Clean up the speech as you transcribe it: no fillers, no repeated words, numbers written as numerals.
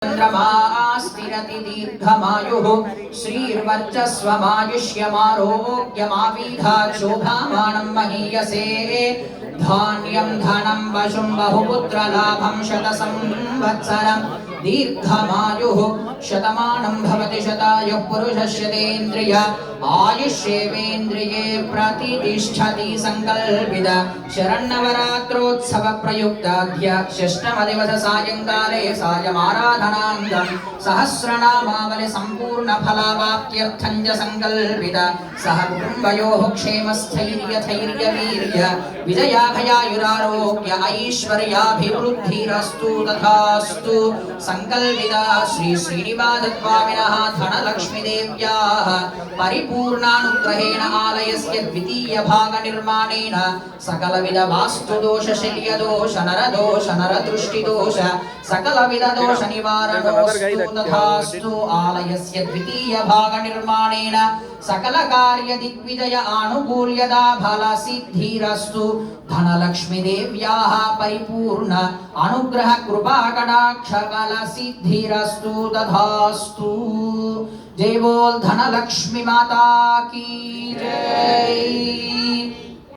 चंद्रमास्तिरति दीर्घमायुः श्रीर्वर्चस्वमायुष्यमारोग्यमाविधा शोभामानं महीयसे धान्यं धनं वशुं बहुपुत्रलाभं शतसंवत्सरं दीर्घमायुः शतमानं भवति शतायुः पुरुषस्यतेन्द्रिय आयुष्येवेन्द्रिये प्रतिष्ठति संकल्पित शरन्नवरात्रोत्सव प्रयुक्ताद्य षष्ठमदिवस सायंकाले सायमाराधनाङ्गं सहस्रनामावलि सम्पूर्ण फलावाप्त्यर्थं च संकल्पित सह कुटुम्बयोः क्षेमस्थैर्यथैर्यवीर्य विजयाभयायुरारोग्य ऐश्वर्याभिवृद्धिरस्तु तथास्तु संकल्पिता श्री श्रीनिवासस्वामिनः धनलक्ष्मीदेव्याः परिपूर्णानुग्रहेण आलयस्य द्वितीय भाग निर्माणेन सकलविध वास्तुदोष शल्यदोष नरदोष नरदृष्टिदोष सकलविध दोष निवारणोस्तु तथास्तु आलयस्य द्वितीय भाग निर्माणेन सकल कार्य दिग्विजय आनुकूल्यता फल सिद्धिरस्तु धनलक्ष्मी देव्याः परिपूर्ण अनुग्रह कृपा कटाक्ष फल सिद्धिरस्तु तथास्तु। जय बोल धनलक्ष्मी माता की जय।